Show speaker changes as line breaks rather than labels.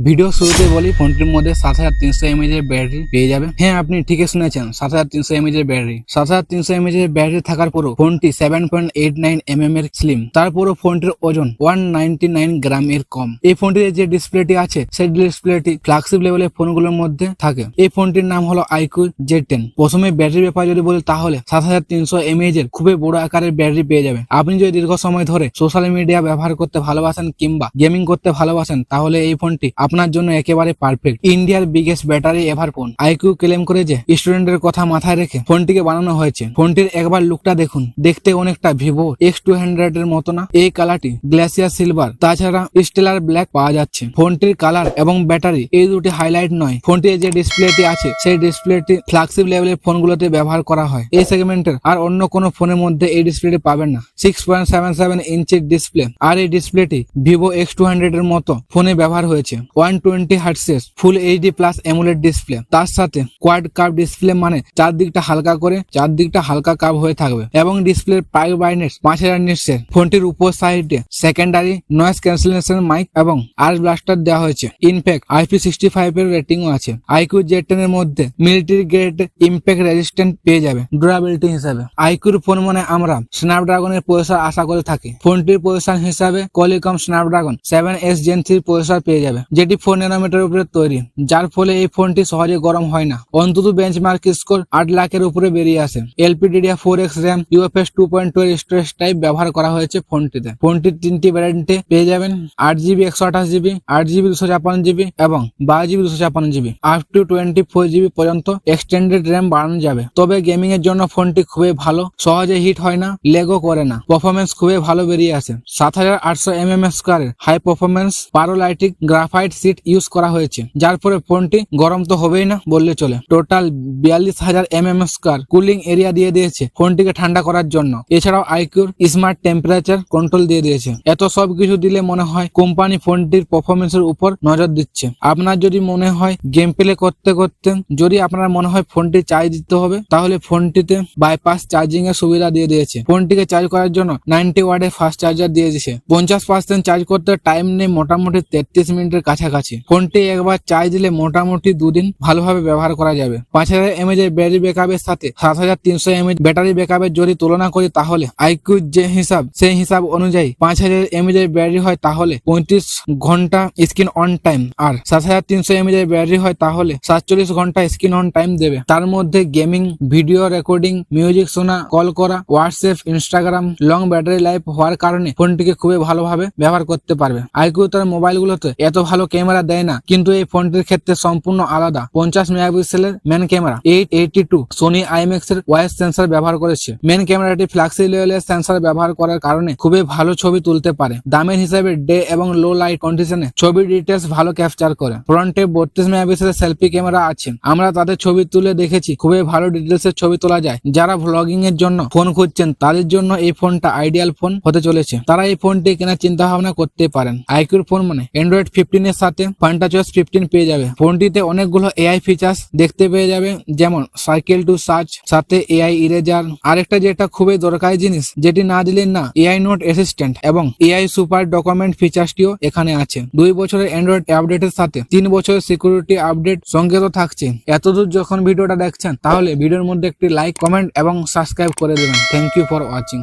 Video শুরুতে বলি ফোনটির মধ্যে 7300 এমএএইচ এর ব্যাটারি পেয়ে যাবে। হ্যাঁ, আপনি ঠিকই শুনেছেন, 7300 এমএএইচ এর ব্যাটারি। 7300 এমএএইচ এর ব্যাটারি থাকার পরও ফোনটি 7.89 mm এর স্লিম। তারপরও ফোনটির ওজন 199 গ্রাম এর কম। এই ফোনটির যে ডিসপ্লেটি আছে সেই ডিসপ্লেটি ফ্ল্যাগশিপ লেভেলের ফোনগুলোর মধ্যে থাকে। এই ফোনটির নাম হলো iQOO Z10। প্রথমে ব্যাটারির ব্যাপারে যদি বলি তাহলে 7300 এমএএইচ এর খুবই বড় আকারের ব্যাটারি পেয়ে যাবে। আপনি যদি দীর্ঘ সময় ধরে সোশ্যাল মিডিয়া ব্যবহার করতে ভালোবাসেন কিংবা গেমিং করতে ভালোবাসেন তাহলে এই ফোনটি আপনার জন্য একেবারে পারফেক্ট। ইন্ডিয়ার biggest battery ever phone. iQOO claim করে যে স্টুডেন্টের কথা মাথায় রেখে ফোনটিকে বানানো হয়েছে। ফোনটির একবার লুকটা দেখুন, দেখতে অনেকটা ভিভো X200 এর মতো না? এই কালারটি গ্লাসিয়ার সিলভার, তাছাড়া স্টেলার ব্ল্যাক পাওয়া যাচ্ছে। ফোনটির কালার এবং ব্যাটারি এই দুটি হাইলাইট নয়, ফোনটির যে ডিসপ্লেটি আছে সেই ডিসপ্লেটি ফ্ল্যাগশিপ লেভেলের ফোনগুলোতে ব্যবহার করা হয়। এই সেগমেন্টের আর অন্য কোনো ফোনের মধ্যে এই ডিসপ্লেটি পাবেন না। 6.77 ইঞ্চির ডিসপ্লে, আর এই ডিসপ্লেটি ভিভো X200 এর মতো ফোনে ব্যবহার হয়েছে। 120 হার্টজের full HD plus AMOLED display, তার সাথে কোয়াড কার্ভ ডিসপ্লে, মানে চারদিকটা হালকা করে চারদিকটা হালকা কার্ভ হয়ে থাকবে এবং ডিসপ্লের প্রাইস ব্রাইটনেস 5000 নিটসের। ফোনটির উপর সাইডে সেকেন্ডারি নয়েজ ক্যান্সেলেশন মাইক এবং আর্চ ব্লাস্টার দেওয়া হয়েছে। ইনফ্যাক্ট IP65 এর রেটিংও আছে। iQOO Z10 এর মধ্যে মিলিটারি গ্রেড ইম্প্যাক্ট রেজিস্ট্যান্ট পেয়ে যাবে ডিউরেবিলিটি হিসাবে। iQOO ফোন মানে আমরা স্ন্যাপড্রাগনের প্রসেসর আশা করে থাকি। ফোনটির প্রসেসর হিসাবে Qualcomm Snapdragon 7S Gen 3 processor পেয়ে যাবে, যেটি 4 ন্যানোমিটার উপরে তৈরি, যার ফলে এই ফোনটি সহজে গরম হয় না। অন্তত বেঞ্চমার্ক স্কোর 8 লাখের উপরে বেরিয়ে আসে। LPDDR4X RAM, UFS 2.2 এর স্টোরেজ টাইপ ব্যবহার করা হয়েছে ফোনটিতে। ফোনটির 3টি ভ্যারিয়েন্টে পেয়ে যাবেন 8GB 128GB, 8GB 256GB এবং 12GB 256GB। Up to 24GB পর্যন্ত এক্সটেন্ডেড RAM বাড়ানো যাবে। তবে গেমিং এর জন্য ফোনটি খুবই ভালো, সহজে হিট হয় না, লেগও করে না, পারফরমেন্স খুবই ভালো বেরিয়ে আসে। 7800 mm স্কোয়ারের high performance pyrolytic graphite sheet use করা হয়েছে, যার ফলে ফোনটি গরম তো হবেই না বললে চলে। Total 42000 mm square cooling area দিয়ে দিয়েছে ফোনটিকে ঠান্ডা করার জন্য। এছাড়াও iQOO স্মার্ট টেম্পারেচার কন্ট্রোল দিয়ে দিয়েছে। এত সব কিছু দিলে মনে হয় কোম্পানি ফোনটির পারফরমেন্সের উপর নজর দিচ্ছে। আপনার যদি মনে হয় গেম প্লে করতে করতে যদি আপনার মনে হয় ফোনটি চার্জ দিতে হবে, তাহলে ফোনটিতে বাইপাস চার্জিং এর সুবিধা দিয়ে দিয়েছে। ফোনটিকে চার্জ করার জন্য 90 ওয়াটের ফাস্ট চার্জার দিয়ে দিয়েছে। 50% চার্জ করতে টাইম নেই মোটামুটি 33 মিনিটের কাছাকাছি। ফোনটি একবার চার্জ দিলে মোটামুটি 2 দিন ভালোভাবে ব্যবহার করা যাবে। 5000 mAh এর ব্যাটারি ব্যাকআপের সাথে 7300 mAh ব্যাটারি ব্যাকআপের যদি তুলনা করি তাহলে iQOO যে হিসাব সেই হিসাব অনুযায়ী 5000 mAh এর ব্যাটারি হয় তাহলে 35 ঘন্টা স্ক্রিন অন টাইম, আর 7300 mAh এর ব্যাটারি হয় তাহলে 47 ঘন্টা স্ক্রিন অন টাইম দেবে। তার মধ্যে গেমিং, ভিডিও রেকর্ডিং, মিউজিক শোনা, কল করা, WhatsApp, Instagram long battery life হওয়ার কারণে ফোনটিকে খুবই ভালোভাবে ব্যবহার করতে পারবে। iQOO তার মোবাইলগুলোতে এত ভালো ক্যামেরা দেয় না, কিন্তু এই ফোনটির ক্ষেত্রে সম্পূর্ণ আলাদা। 50 মেগাপিক্সেলের মেন ক্যামেরা, 882 সোনি IMX এর ওয়াইস সেন্সর ব্যবহার করেছে। মেন ক্যামেরাটি ফ্ল্যাগশিপ লেভেলের সেন্সর ব্যবহার করার কারণে খুবই ভালো ছবি তুলতে পারে। দামের হিসাবে ডে এবং লো লাইট কন্ডিশনে ছবি ডিটেলস ভালো ক্যাপচার করে। ফ্রন্টে 32 মেগাপিক্সেলের সেলফি ক্যামেরা আছে। আমরা তাদের ছবি তুলে দেখেছি, খুবই ভালো ডিটেলস এর ছবি তোলা যায়। যারা ভ্লগিং এর জন্য ফোন খুঁজছেন তাদের জন্য এই ফোনটা আইডিয়াল ফোন হতে চলেছে। তারা এই ফোনটি কেনার চিন্তা ভাবনা করতে পারেন। iQOO ফোন মানে Android 15 এর সাথে FantaCHOICE 15 পেয়ে যাবে। ফোনটিতে অনেকগুলো AI ফিচার্স দেখতে পেয়ে যাবে, যেমন সাইকেল টু সার্চ, সাথে AI ইরেজার, আরেকটা যেটা খুবই দরকারি জিনিস যেটি না দিলেন না, AI নোট অ্যাসিস্ট্যান্ট এবং AI সুপার ডকুমেন্ট ফিচার্সটিও এখানে আছে। 2 বছরের অ্যান্ড্রয়েড আপডেটের সাথে 3 বছরের সিকিউরিটি আপডেট সঙ্গে তো থাকছে। এতদূর যখন ভিডিওটা দেখছেন তাহলে ভিডিওর মধ্যে একটি লাইক, কমেন্ট এবং সাবস্ক্রাইব করে দেবেন। Thank you for watching.